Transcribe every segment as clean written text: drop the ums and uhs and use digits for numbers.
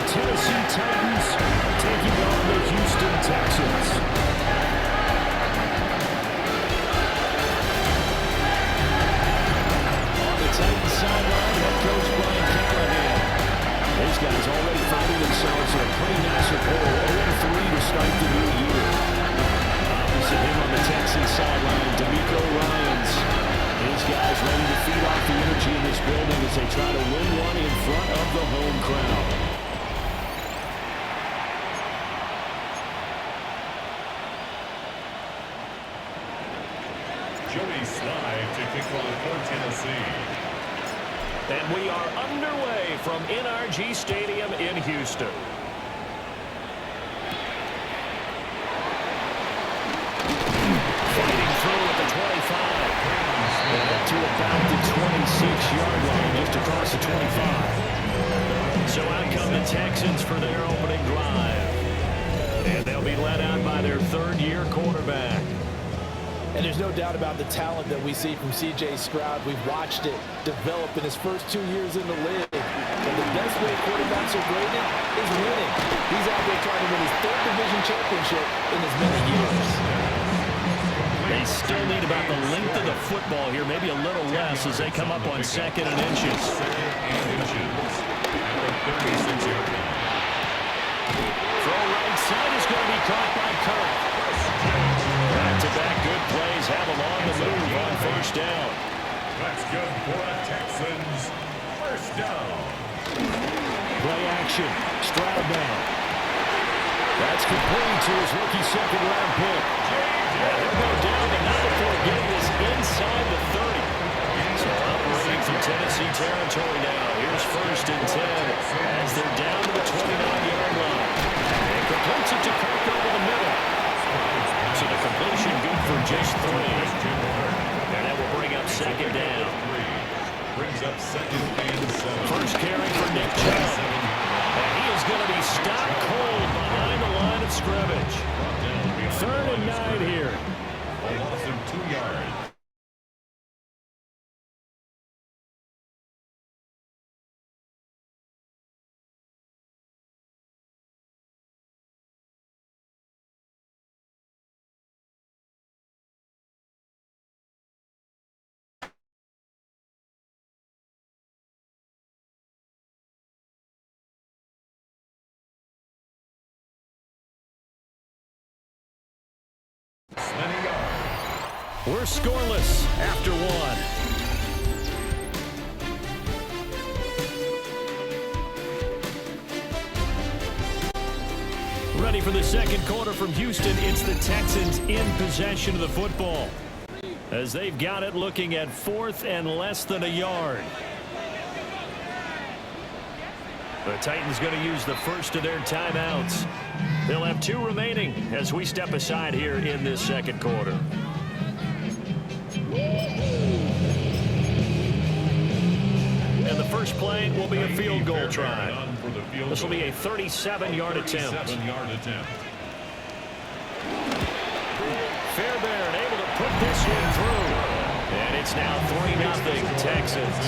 Tennessee Titans taking on the Houston Texans. On the Titans sideline, head coach Brian Callahan. These guys already finding themselves in a pretty massive hole. 0-3 to start the new year. Opposite him on the Texans sideline, D'Amico Ryans. These guys ready to feed off the energy in this building as they try to win one in front of the home crowd. Joey Slide to kick off for Tennessee. And we are underway from NRG Stadium in Houston. Fighting through at the 25. And up to about the 26-yard line, just across the 25. So out come the Texans for their opening drive. And they'll be led out by their third-year quarterback. And there's no doubt about the talent that we see from C.J. Stroud. We've watched it develop in his first 2 years in the league. And the best way quarterbacks are graded is winning. He's out there trying to win his third division championship in as many years. They still need about the length of the football here, maybe a little less as they come up on 2nd and inches. Throw right side is going to be caught by Kirk. Back-to-back good plays have them on the move on first down. That's good for the Texans. First down. Play action. Stroud down. That's complete to his rookie second-round pick. And he'll go down, but not before getting this inside the 30. So operating from Tennessee territory now. Here's 1st and 10 as they're down to the 29-yard line. And completes it to Kirk over the middle. So the completion good for just 3. And that will bring up 2nd down. Brings up 2nd and 7. First carry for Nick Chubb. And he is going to be stopped cold behind the line of scrimmage. 3rd and 9 here. A loss of 2 yards. We're scoreless after 1. Ready for the second quarter from Houston. It's the Texans in possession of the football as they've got it looking at 4th and less than a yard. The Titans going to use the first of their timeouts. They'll have 2 remaining as we step aside here in this second quarter. And the first play will be a field goal try. This will be a 37-yard attempt. Fairbairn able to put this one through. And it's now 3-0 Texans.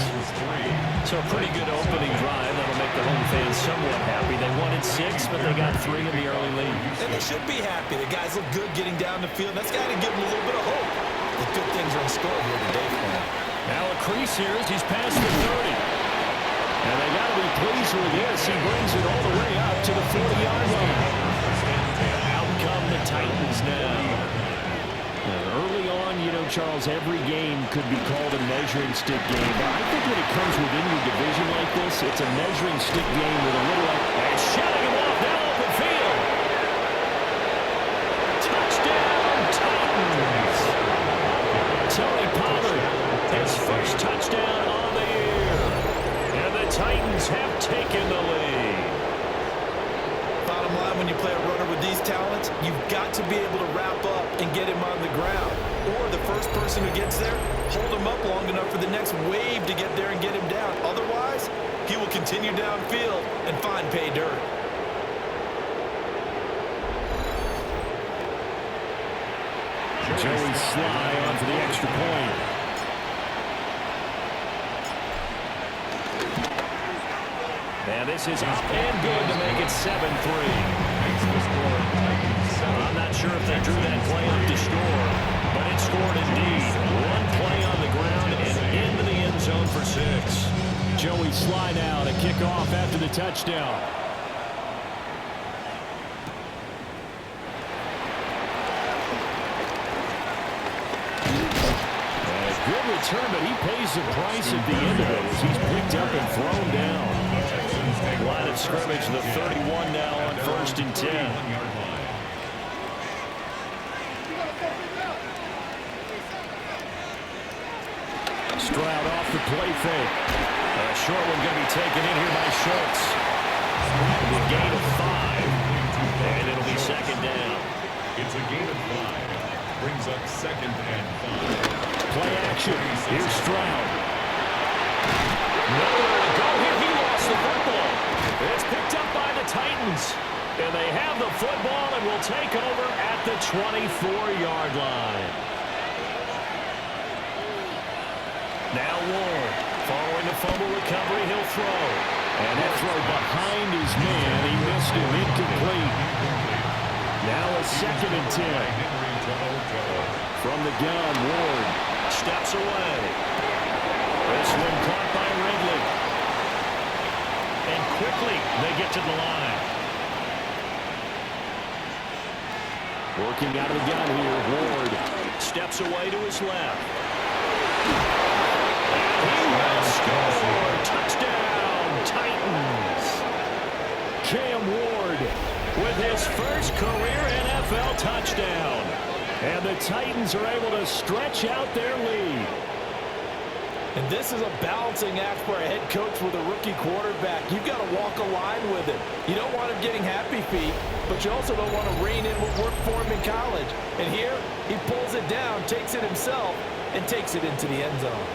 So a pretty good opening drive. That'll make the home fans somewhat happy. They wanted 6, but they got 3 in the early lead. And they should be happy. The guys look good getting down the field. That's got to give them a little bit of hope. The good things are in store here today for them. Now a crease here as he's past the 30. And they got to be pleased with this. He brings it all the way up to the 40-yard line. Out come the Titans now. Early on, you know, Charles, every game could be called a measuring stick game. But I think when it comes within your division like this, it's a measuring stick game with a little... And shutting him off now open field. Touchdown, Titans. Tony Pollard, his first touchdown on the year. And the Titans have taken the lead. Bottom line, when you play a runner with these talents, you've got to be able to wrap up and get him on the ground. Or the first person who gets there, hold him up long enough for the next wave to get there and get him down. Otherwise, he will continue downfield and find pay dirt. Joey Sly on for the extra point. And this is up and good to make it 7-3. I'm not sure if they drew that play up to score, but it scored indeed. One play on the ground and into the end zone for 6. Joey slide out, a kickoff after the touchdown. Good return, but he pays the price at the end of it as he's picked up and thrown down. Line of scrimmage, the 31 now on 1st and 10. Stroud off the play fake. A short one going to be taken in here by Schultz. The gain of 5, and it'll be 2nd down. It's a gain of 5. Brings up 2nd and 5. Play action. Here's Stroud. Nowhere to go here. He lost the football. It's picked up by the Titans. And they have the football and will take over at the 24-yard line. Now Ward. Following the fumble recovery, he'll throw. And that throw behind his man. He missed it. Incomplete. Now a 2nd and 10. From the gun, Ward steps away. This one caught by Ridley. And quickly they get to the line. Working out of the gun here, Ward steps away to his left. And he will score. Touchdown, Titans. Cam Ward with his first career NFL touchdown. And the Titans are able to stretch out their lead. And this is a balancing act for a head coach with a rookie quarterback. You've got to walk a line with him. You don't want him getting happy feet, but you also don't want to rein in what worked for him in college. And here, he pulls it down, takes it himself, and takes it into the end zone.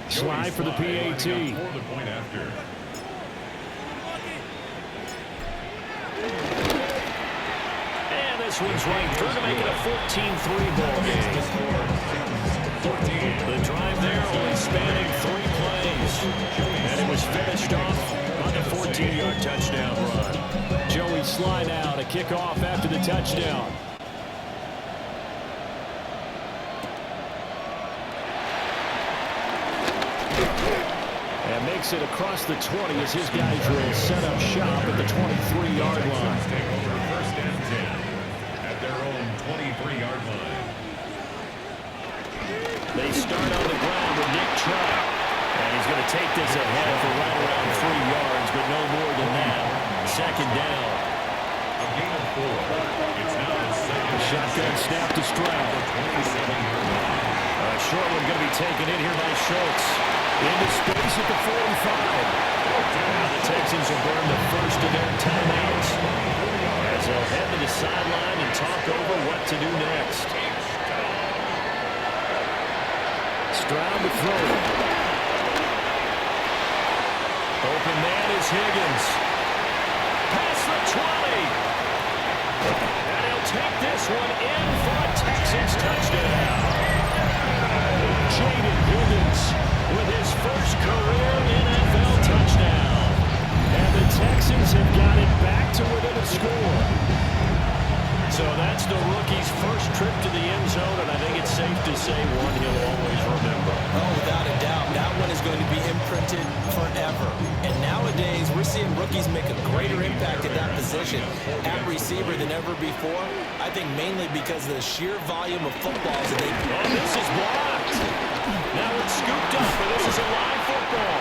Slide for the PAT. And this one's right through to make it a 14-3 ball game. The drive there only spanning 3 plays. And it was finished off on a 14-yard touchdown run. Joey slide out, a kickoff after the touchdown. And makes it across the 20 as his guys will set up shop at the 23-yard line. Take over 1st and 10 at their own 23-yard line. They start on the ground with Nick Chubb. And he's going to take this ahead for right around 3 yards, but no more than that. 2nd down. A gain of 4. It's now the 2nd. Shotgun snap to Stroud. A short one going to be taken in here by Schultz. Into space at the 45. Now the Texans have burned the first of their timeouts as they'll head to the sideline and talk over what to do next. Stroud to throw. Open man is Higgins. Past the 20. And he'll take this one in for a Texans touchdown. Jaden Higgins with his first career NFL touchdown. And the Texans have got it back to within a score. So that's the rookie's first trip to the end zone, and I think it's safe to say one he'll always remember. Oh, without a doubt. That one is going to be imprinted forever. And nowadays, we're seeing rookies make a greater impact at that position at receiver than ever before. I think mainly because of the sheer volume of footballs that they... Oh, this is blocked. Now it's scooped up, but this is a live football.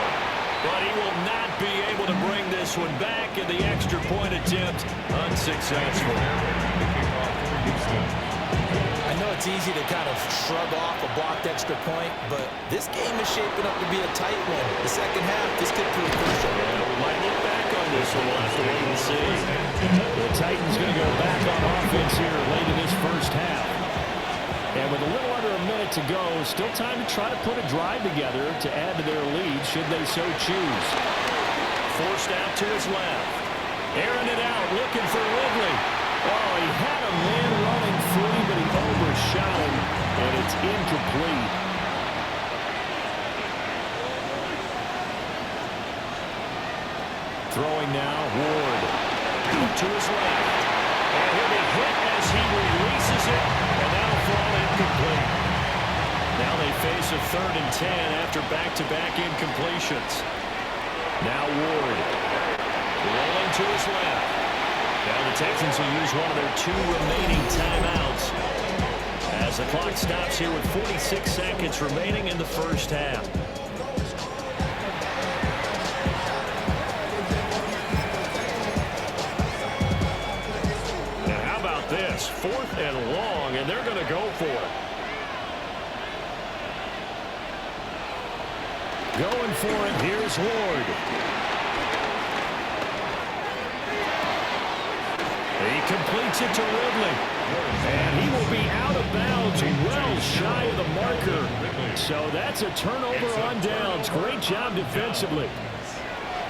But he will not be able to bring this one back, and the extra point attempt unsuccessful. I know it's easy to kind of shrug off a blocked extra point, but this game is shaping up to be a tight one. The second half, this could prove crucial. Yeah, we might look back on this one. We'll have to wait and see. The Titans going to go back on offense here late in this first half. And with a little under a minute to go, still time to try to put a drive together to add to their lead should they so choose. Forced out to his left. Airing it out, looking for Ridley. Oh, he had a man running free, but he overshot him. It's incomplete. Throwing now, Ward. Out to his left. And he'll be hit as he releases it, and that'll fall incomplete. Now they face a 3rd and 10 after back-to-back incompletions. Now Ward. Rolling to his left. Now the Texans will use one of their 2 remaining timeouts as the clock stops here with 46 seconds remaining in the first half. Now how about this? 4th and long, and they're going to go for it. Going for it, here's Ward. He completes it to Ridley. And he will be out of bounds, well shy of the marker. So that's a turnover on downs. Great job defensively.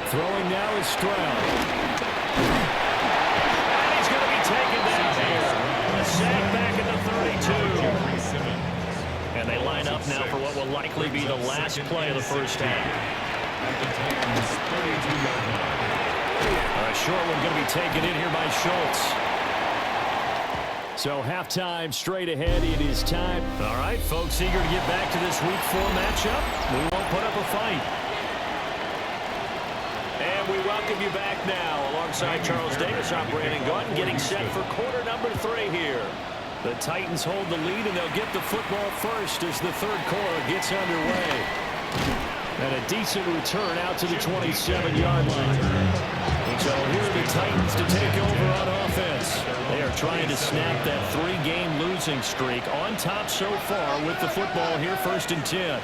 Throwing now is Stroud. And he's going to be taken down here. A sack back at the 32. And they line up now for what will likely be the last play of the first half. Short one going to be taken in here by Schultz. So halftime straight ahead. It is time. All right, folks, eager to get back to this Week 4 matchup. We won't put up a fight. And we welcome you back now alongside Charles Davis. I'm Brandon Gaunt, getting set for quarter number 3 here. The Titans hold the lead, and they'll get the football first as the 3rd quarter gets underway. And a decent return out to the 27-yard line. So here are the Titans to take over on offense. They are trying to snap that 3-game losing streak, on top so far with the football here, 1st and 10.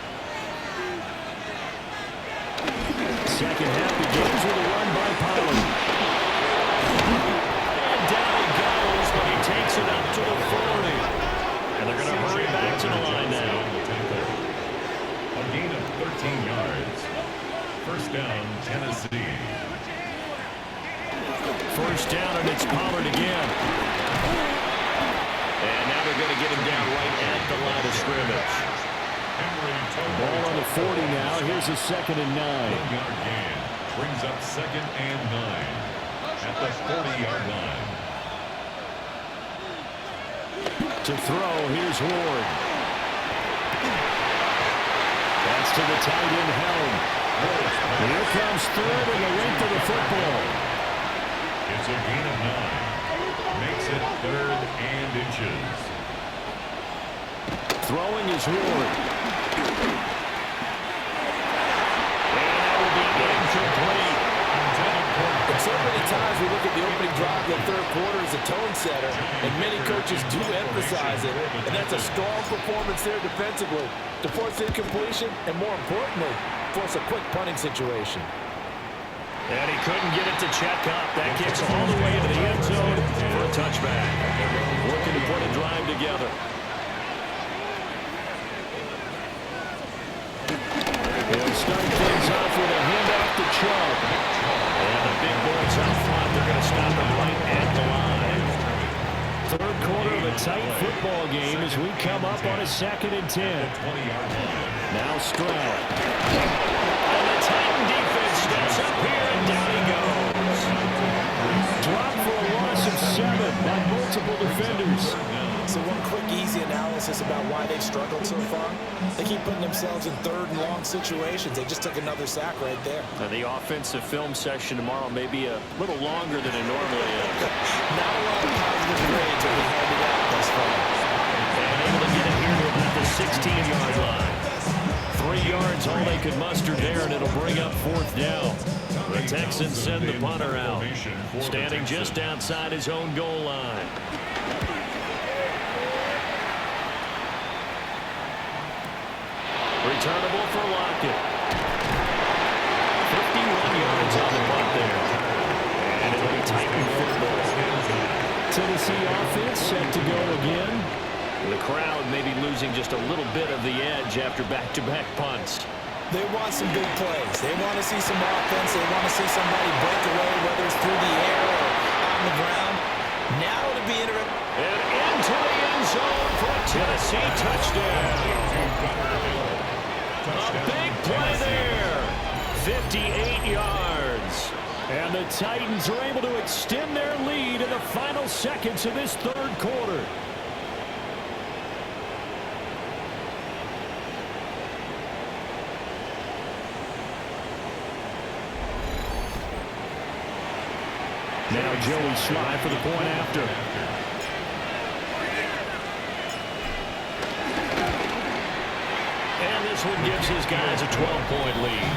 Second half begins with a run by Pollard. And down he goes, but he takes it up to the 40. And they're going to hurry back to the line now. A gain of 13 yards. First down, Tennessee. First down, and it's Pollard again. And now they're going to get him down right at the line of scrimmage. Ball on the 40 now. Here's a 2nd and 9. 1-yard gain brings up 2nd and 9 at the 40-yard line. To throw, here's Ward. That's to the tight end, Helm. Here comes 3rd and the length of the football. It's a gain of 9. Makes it 3rd and inches. Throwing is Ward. And that will be incomplete. And so many times we look at the opening drive of the 3rd quarter as a tone setter, and many coaches do emphasize it. And that's a strong performance there defensively to force incompletion and, more importantly, force a quick punting situation. And he couldn't get it to check up. That kicks all the way into the end zone for a touchback. Looking to put a drive together. He'll start things off with a handoff to Chubb. And the big boys out front, they're going to stop him right at the line. 3rd quarter of a tight football game as we come up on a 2nd and 10. Now Stroud. And the Titan defense steps up here, and down he goes. Dropped for a loss of 7 by multiple defenders. So one quick, easy analysis about why they've struggled so far. They keep putting themselves in 3rd and long situations. They just took another sack right there. And the offensive film session tomorrow may be a little longer than it normally is. Not a lot of positive grades will be handed out thus far. And able to get it here to about the 16-yard line. 3 yards, all they could muster there, and it'll bring up 4th down. The Texans send the punter out, standing just outside his own goal line. Returnable for Lockett. 51 yards on the punt there. And it'll be Titan football. Tennessee offense set to go again. The crowd may be losing just a little bit of the edge after back-to-back punts. They want some big plays. They want to see some offense. They want to see somebody break away, whether it's through the air or on the ground. Now it'll be interesting. And into the end zone for a Tennessee touchdown. A big play there. 58 yards. And the Titans are able to extend their lead in the final seconds of this third quarter. Now Joey Sly for the point after. And this one gives his guys a 12-point lead.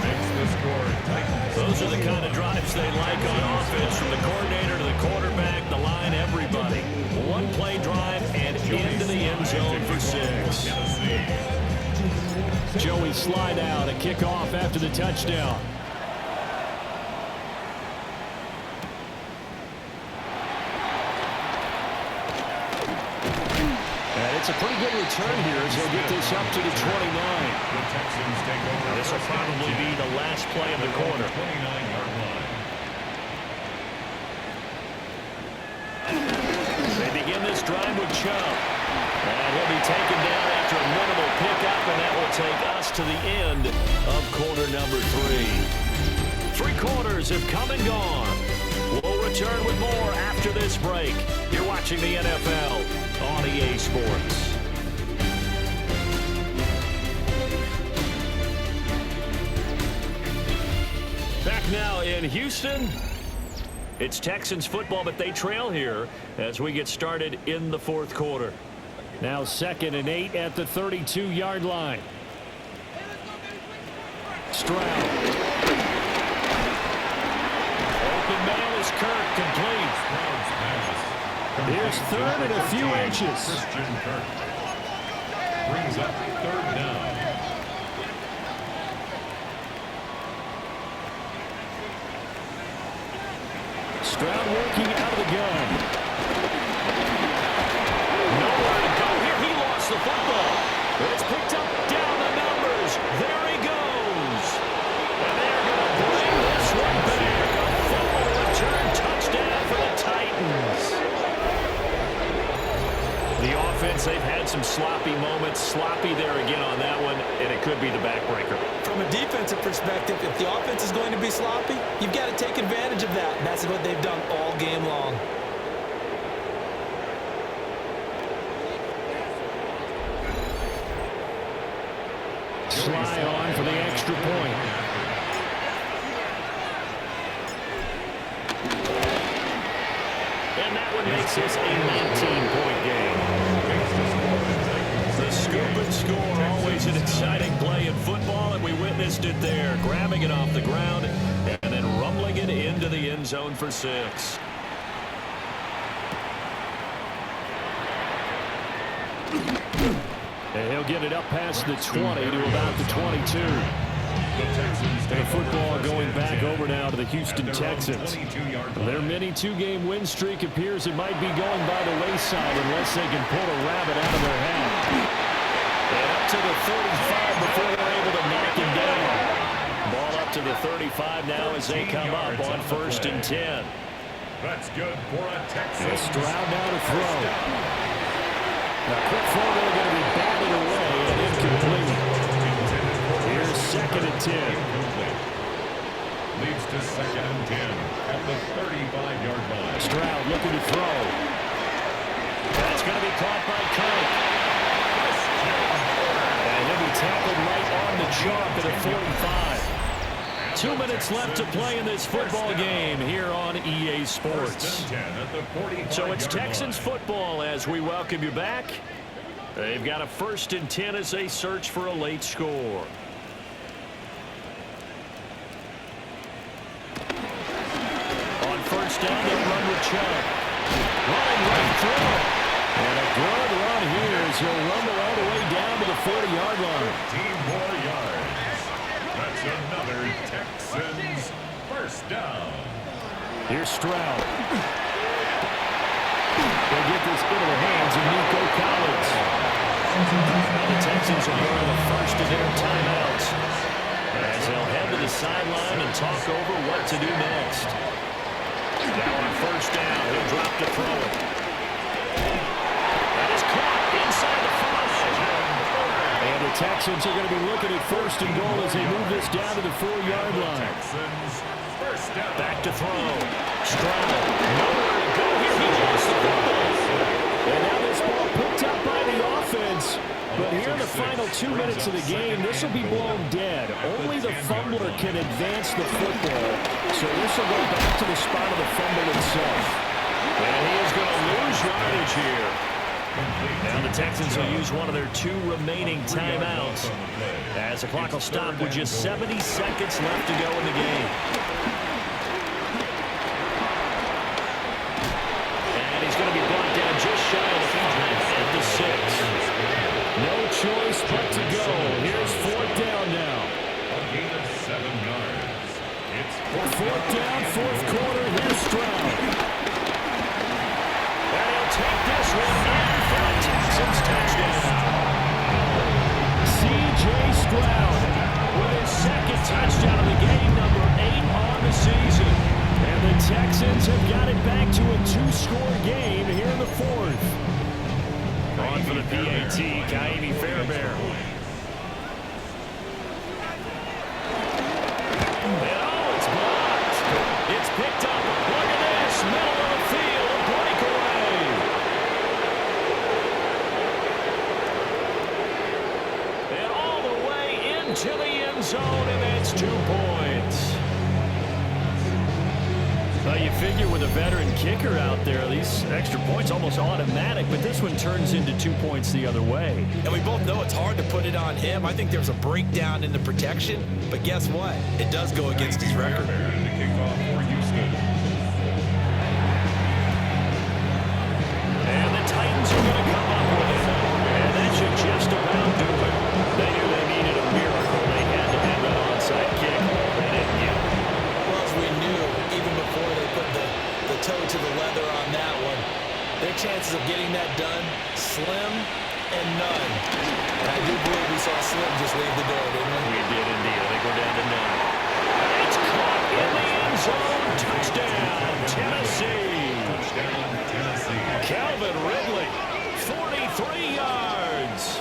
Makes the score Titans. Those are the kind of drives they like on offense, from the coordinator to the quarterback, the line, everybody. One-play drive and into the end zone for 6. Joey slide out, a kickoff after the touchdown. And it's a pretty good return here as they'll get this up to the 29. The Texans take over. This will probably be the last play of the quarter. 29-yard line. They begin this drive with Chubb. And he'll be taken down after a minimal pickup, and that will take us to the end of quarter number 3. 3 quarters have come and gone. We'll return with more after this break. You're watching the NFL on EA Sports. Back now in Houston. It's Texans football, but they trail here as we get started in the fourth quarter. Now 2nd and 8 at the 32-yard line. Stroud. Open man is Kirk, complete. Here's 3rd and a few inches. Christian Kirk brings up 3rd down. Stroud working out of the gun. Nowhere to go here. He lost the football. It's picked up down the numbers. There he goes. And they're going to bring this one back. A fumble return touchdown for the Titans. The offense, they've had some sloppy moments. Sloppy there again on that one, and it could be the backbreaker. From a defensive perspective, if the offense is going to be sloppy, you've got to take advantage of that. And that's what they've done all game long. Sly on for the extra point. And that one makes this a 19-point game. The scoop and score, always an exciting play in football, and we witnessed it there, grabbing it off the ground and then rumbling it into the end zone for 6. And he'll get it up past the 20 to about the 22. The football going back over now to the Houston Texans. Their mini 2-game win streak appears it might be going by the wayside unless they can pull a rabbit out of their hat. And up to the 35 before they're able to knock him down. Ball up to the 35 now as they come up on 1st and 10. That's good for a Texan. Stroud now to throw. Now quick throw going to be batted away and incomplete. Here's 2nd and 10. Leads to 2nd and 10 at the 35-yard line. Stroud looking to throw. That's going to be caught by Kirk. And he'll be tackled right on the chalk at a 45. 2 minutes left to play in this football game here on EA Sports. So it's Texans football as we welcome you back. They've got a 1st and 10 as they search for a late score. On 1st down, they'll run with Chubb. Running right through it. And a good run here as he'll rumble all the way down to the 40-yard line. 15 more yards. That's another Texans 1st down. Here's Stroud. They'll get this into the hands of Nico Collins. The Texans are going the 1st of their timeouts as they'll head to the sideline and talk over what to do next. Now on 1st down, he'll drop to throw it. That is The Texans are going to be looking at first and goal as they move this down to the 4-yard line. Texans, first down. Back to throw. Stroud. Nowhere to go here. He lost the football. And now this ball picked up by the offense. But here in the final 2 minutes of the game, this will be blown dead. Only the fumbler can advance the football. So this will go back to the spot of the fumble itself. And he is going to lose yardage here. Now the Texans will use one of their 2 remaining timeouts as the clock will stop with just 70 seconds left to go in the game. And he's going to be brought down just shy of the 5 at the 6. No choice but to go. Here's 4th down now. A gain of 7 yards. It's 4th down, 4th quarter. Here's Stroud. And he'll take this one in for a Texans touchdown. C.J. Stroud with his 2nd touchdown of the game, number 8 on the season. And the Texans have got it back to a 2-score game here in the 4th. On for the PAT, Kaimi Fairbairn. And oh, it's blocked. It's picked up. Look at this. Middle of the field. A breakaway. And all the way into the end zone, and that's 2 points. Well, you figure with a veteran kicker out there, these extra points almost automatic, but this one turns into 2 points the other way. And we both know it's hard to put it on him. I think there's a breakdown in the protection, but guess what? It does go against his record. to kick off for Houston. And the Titans are going to come up with it. And that should just about do it. They knew they needed a miracle. They had to have that onside kick. They didn't get it. Well, as we knew, even before they put the toe to the leather on that one, their chances of getting that done, slim and none. And I do believe we saw Slim just leave the door, didn't we? We did indeed. I think we're down to none. It's caught in the end zone. Touchdown, Tennessee. Touchdown, Tennessee. Calvin Ridley, 43 yards.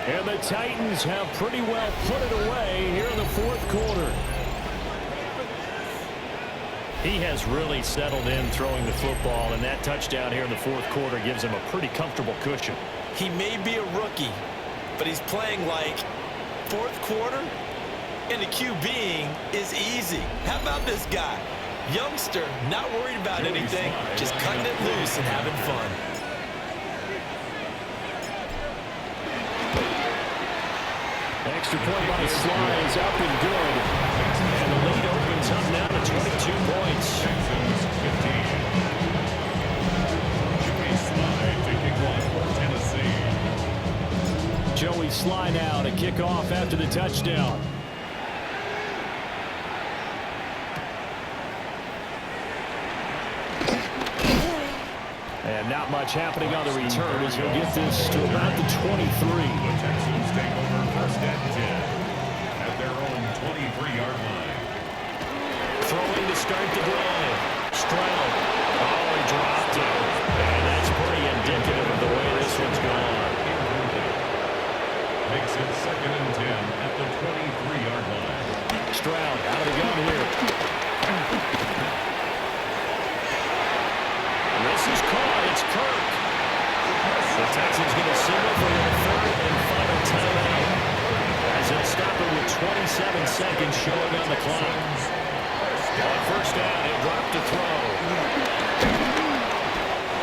And the Titans have pretty well put it away here in the 4th quarter. He has really settled in throwing the football, and that touchdown here in the 4th quarter gives him a pretty comfortable cushion. He may be a rookie, but he's playing like 4th quarter, and the QBing is easy. How about this guy? Youngster, not worried about anything, just cutting it loose and having fun. Extra point by Sly is up and good. And the lead opens up now to 22 points. Texans 15. Joey Sly taking one for Tennessee. Joey Sly now to kick off after the touchdown. And not much happening on the return as he'll get this to about the 23. The Texans take over first and 10 at their own 23-yard line. Throwing to start the drive. Stroud. Oh, he dropped it. And that's pretty indicative of the way this one's gone. Makes it second and 10 at the 23-yard line. Stroud out of the gun here. This is caught. It's Kirk. The Texans going to signal for their 3rd and final timeout as they'll stop it with 27 seconds showing on the clock. On first down, he'll drop to throw.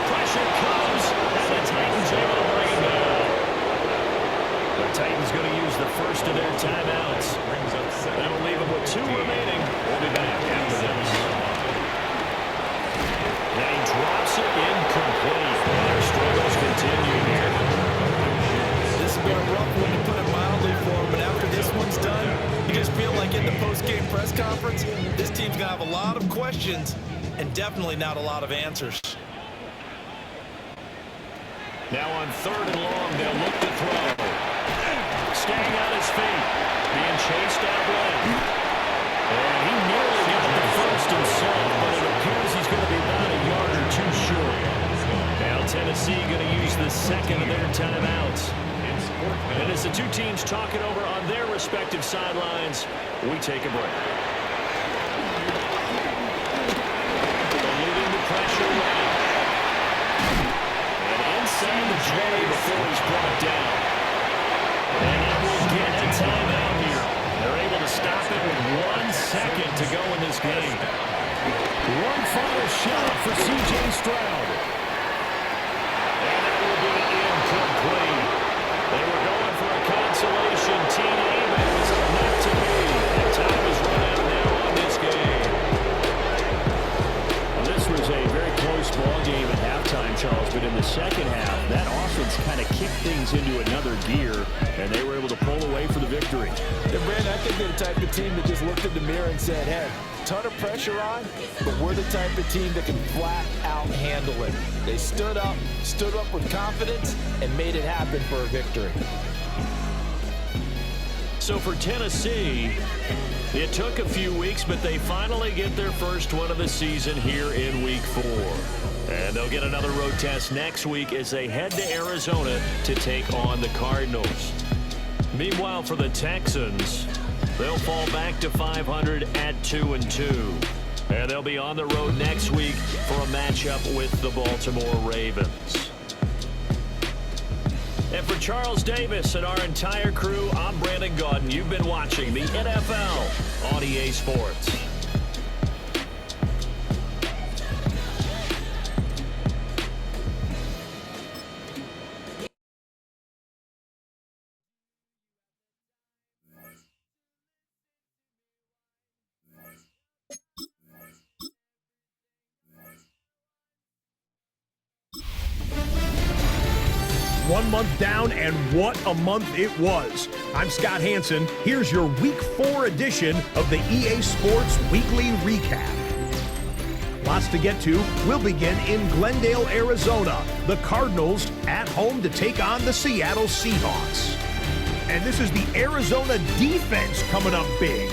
Pressure comes, and the Titans able to bring it down. The Titans going to use the first of their timeouts. That'll leave them with 2 remaining. We'll be back after this. And he drops it incomplete. Their struggles continue here. This has been a rough one to put it mildly for him, but after this one's done, you just feel like in the post-game press conference, this team's going to have a lot of questions and definitely not a lot of answers. Now on 3rd and long, they'll look to throw. Staying on his feet, being chased out left. And he nearly got the first himself, but it appears he's going to be about a yard or 2 short. Now Tennessee going to use the 2nd of their timeouts. It's 4th. And as the two teams talk it over on their respective sidelines, we take a break. Eluding the pressure well. And inside the 20 before he's brought down. And it will get a timeout here. They're able to stop it with 1 second to go in this game. One final shot for C.J. Stroud. And that will be incomplete. They were going for a consolation TD, but it was not to be. And time is run out now on this game. Well, this was a very close ball game at halftime, Charles, but in the second half, that offense kind of kicked things into another gear, and they were able to pull away for the victory. And Brandon, I think they're the type of team that just looked in the mirror and said, hey, ton of pressure on, but we're the type of team that can flat out handle it. They stood up with confidence, and made it happen for a victory. So for Tennessee, it took a few weeks, but they finally get their first one of the season here in Week 4. And they'll get another road test next week as they head to Arizona to take on the Cardinals. Meanwhile, for the Texans, they'll fall back to 500 at 2-2. And they'll be on the road next week for a matchup with the Baltimore Ravens. And for Charles Davis and our entire crew, I'm Brandon Gaudin. You've been watching the NFL on EA Sports. One month down, and what a month it was. I'm Scott Hansen. Here's your Week 4 edition of the EA Sports Weekly Recap. Lots to get to. We'll begin in Glendale, Arizona. The Cardinals at home to take on the Seattle Seahawks. And this is the Arizona defense coming up big.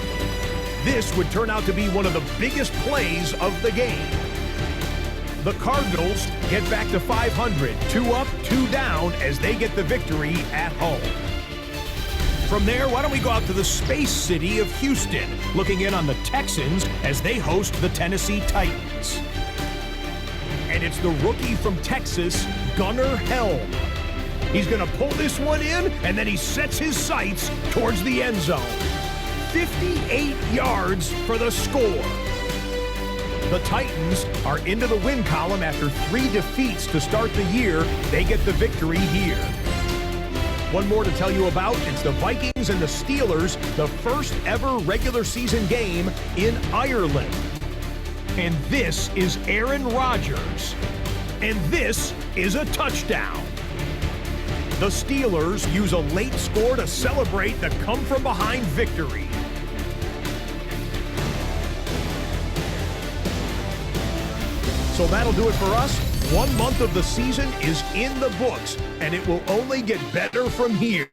This would turn out to be one of the biggest plays of the game. The Cardinals get back to 500, 2 up, 2 down as they get the victory at home. From there, why don't we go out to the Space City of Houston, looking in on the Texans as they host the Tennessee Titans. And it's the rookie from Texas, Gunnar Helm. He's going to pull this one in, and then he sets his sights towards the end zone. 58 yards for the score. The Titans are into the win column after 3 defeats to start the year. They get the victory here. One more to tell you about. It's the Vikings and the Steelers, the first ever regular season game in Ireland. And this is Aaron Rodgers. And this is a touchdown. The Steelers use a late score to celebrate the come-from-behind victory. So that'll do it for us. 1 month of the season is in the books, and it will only get better from here.